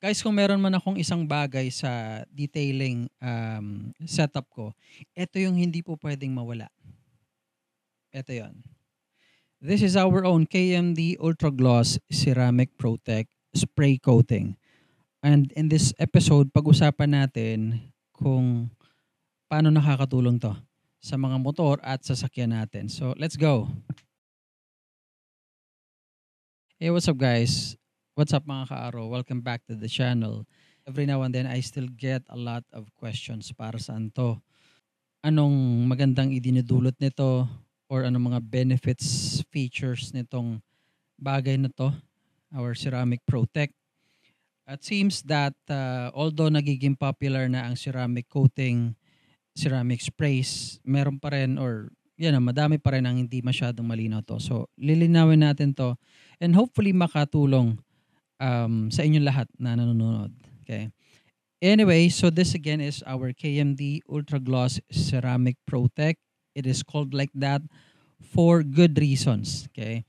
Guys, kung meron man akong isang bagay sa detailing setup ko, ito yung hindi po pwedeng mawala. Ito yon. This is our own KMD Ultra Gloss Ceramic Protect Spray Coating. And in this episode, pag-usapan natin kung paano nakakatulong to sa mga motor at sasakyan natin. So, let's go. Hey, what's up guys? What's up mga ka-aro? Welcome back to the channel. Every now and then, I still get a lot of questions para saan to. Anong magandang idinudulot nito or anong mga benefits, features nitong bagay na to, our Ceramic Protect. It seems that although nagiging popular na ang ceramic coating, ceramic sprays, meron pa rin or yan na, madami pa rin ang hindi masyadong malinaw to. So, lilinawin natin to and hopefully makatulong sa inyong lahat na nanonood. Okay? Anyway, so this again is our KMD Ultra Gloss Ceramic Protect. It is called like that for good reasons. Okay?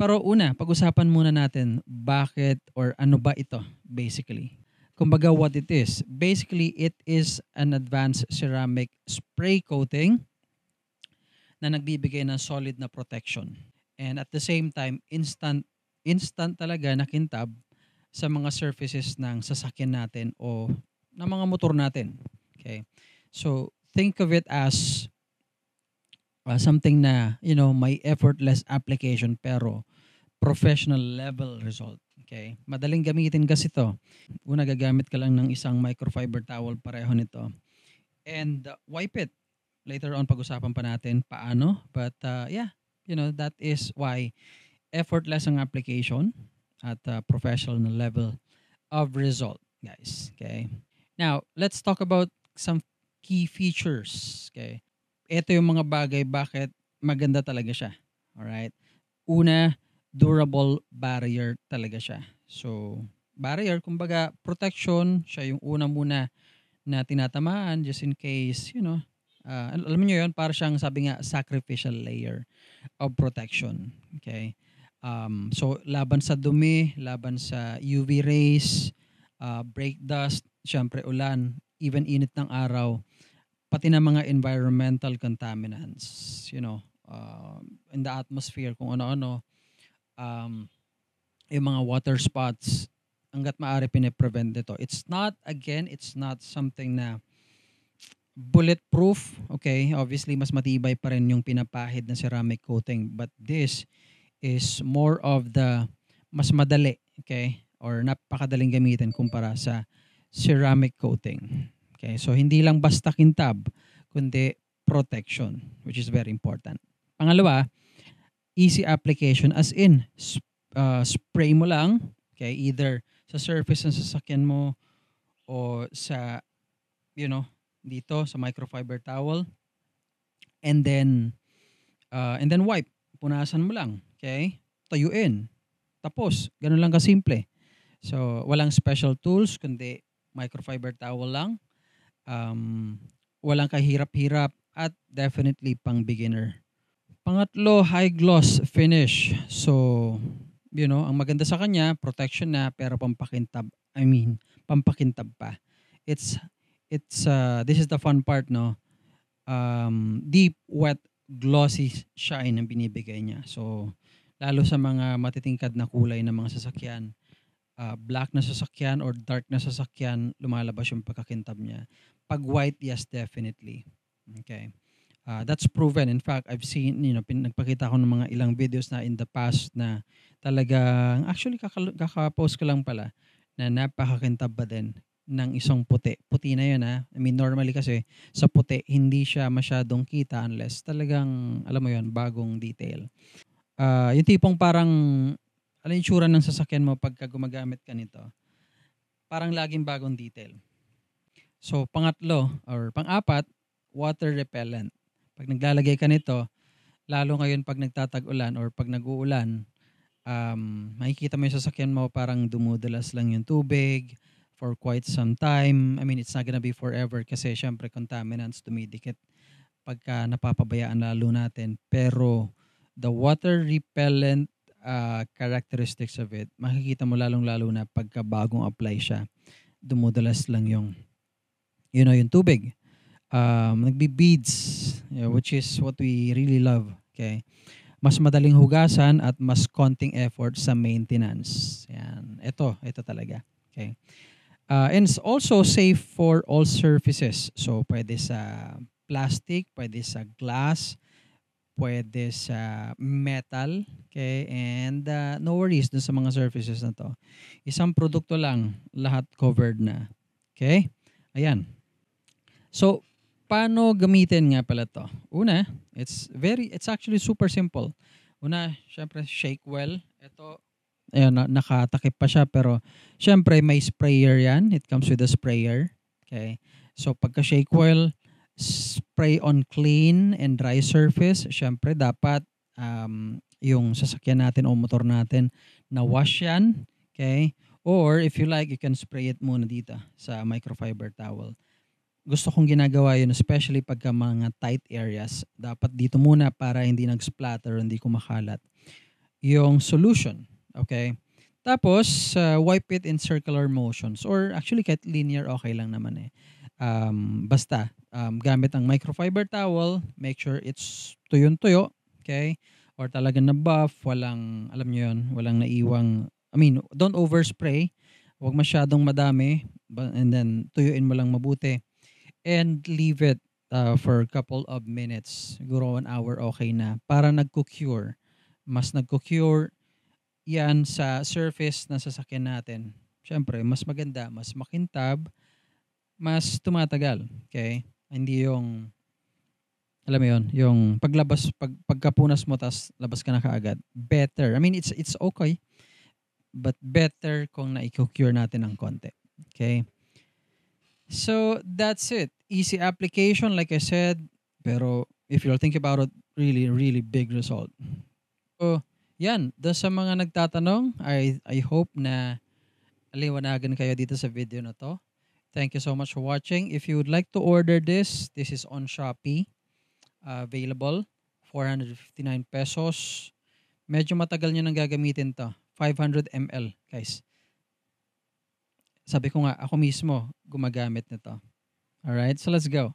Pero una, pag-usapan muna natin bakit or ano ba ito basically. Kumbaga what it is. Basically, it is an advanced ceramic spray coating na nagbibigay ng solid na protection. And at the same time, instant talaga na kintab sa mga surfaces ng sasakyan natin o ng mga motor natin. Okay? So, think of it as something na, may effortless application pero professional level result. Okay? Madaling gamitin kasi to. Una, gagamit ka lang ng isang microfiber towel, pareho nito. And wipe it. Later on, pag-usapan pa natin paano. But that is why effortless ang application at professional level of result, guys. Okay? Now, let's talk about some key features. Okay? Ito yung mga bagay bakit maganda talaga siya. Alright? Una, durable barrier talaga siya. So, barrier, kumbaga, protection, siya yung una muna na tinatamaan just in case, alam niyo yun, para siyang sabi nga, sacrificial layer of protection. Okay? So, laban sa dumi, laban sa UV rays, brake dust, syempre ulan, even init ng araw, pati na mga environmental contaminants, in the atmosphere, kung ano-ano, um, yung mga water spots, hanggat maaari pine-prevent ito. It's not something na bulletproof. Okay, obviously, mas matibay pa rin yung pinapahid na ceramic coating. But this is more of the mas madali, okay? Or napakadaling gamitin kumpara sa ceramic coating. Okay, so hindi lang basta kintab, kundi protection, which is very important. Pangalawa, easy application as in spray mo lang, okay, either sa surface ng sasakyan mo o sa, dito sa microfiber towel, and then wipe. Punasan mo lang, okay? Tayuin. Tapos, ganun lang kasimple. So, walang special tools, kundi microfiber towel lang. Walang kahirap-hirap at definitely pang beginner. Pangatlo, high gloss finish. So, ang maganda sa kanya, protection na pero pampakintab pa. It's this is the fun part, no? Deep, wet, glossy shine ang binibigay niya. So, lalo sa mga matitingkad na kulay ng mga sasakyan, black na sasakyan or dark na sasakyan, lumalabas yung pagkakintab niya. Pag white, yes, definitely. Okay. That's proven. In fact, I've seen, nagpakita ko ng mga ilang videos na in the past na talagang, actually, kaka-post ko lang pala, na napakakintab ba din ng isang puti. Puti na yun, ha? I mean, normally kasi, sa puti, hindi siya masyadong kita unless talagang, alam mo yun, bagong detail. Yung tipong parang, alam yung tsura ng sasakyan mo pagka gumagamit ka nito, parang laging bagong detail. So, pangatlo, or pang-apat, water repellent. Pag naglalagay ka nito, lalo ngayon pag nagtatag-ulan or pag nag-uulan, makikita mo yung sasakyan mo parang dumudulas lang yung tubig for quite some time. I mean, it's not gonna be forever kasi syempre contaminants dumidikit pagka napapabayaan lalo natin. Pero the water repellent characteristics of it, makikita mo lalong-lalo na pagka bagong apply siya, dumudulas lang yung tubig. Nagbi-beads, which is what we really love. Okay? Mas madaling hugasan at mas konting effort sa maintenance. Yan. Ito talaga. Okay? And it's also safe for all surfaces. So, pwede sa plastic, pwede sa glass, pwede sa metal. Okay? And no worries dun sa mga surfaces na to. Isang produkto lang, lahat covered na. Okay? Ayan. So, paano gamitin nga pala to? Una, it's actually super simple. Una, syempre shake well. Ito, ayan, nakatakip pa siya pero syempre may sprayer yan. It comes with a sprayer. Okay? So, pagka shake well, spray on clean and dry surface. Syempre, dapat yung sasakyan natin o motor natin na wash yan. Okay? Or if you like, you can spray it muna dito sa microfiber towel. Gusto kong ginagawa yun, especially pagka mga tight areas. Dapat dito muna para hindi nag-splatter, hindi kumakalat. Yung solution, okay? Tapos, wipe it in circular motions. Or actually, kahit linear, okay lang naman eh. Basta, gamit ang microfiber towel, make sure it's tuyong-tuyo, okay? Or talagang na-buff, walang, alam nyo yun, walang naiwang, don't overspray. Huwag masyadong madami, and then tuyuin mo lang mabuti. And leave it for a couple of minutes. Siguro 1 hour okay na. Para nagko-cure. Mas nagko-cure yan sa surface na sasakyan natin. Siyempre, mas maganda, mas makintab, mas tumatagal. Okay? Hindi yung, alam mo yun, yung pagkapunas mo tas labas ka na kaagad. Better. It's okay. But better kung na-cure natin ng konti. Okay? So, that's it. Easy application, like I said. Pero, if you'll think about it, really, really big result. So, yan. Doon sa mga nagtatanong, I hope na aliwanagan kayo dito sa video na to. Thank you so much for watching. If you would like to order this is on Shopee. Available. 459 pesos. Medyo matagal nyo nang gagamitin to. 500 ml, guys. Sabi ko nga, ako mismo gumagamit nito. Alright, so let's go.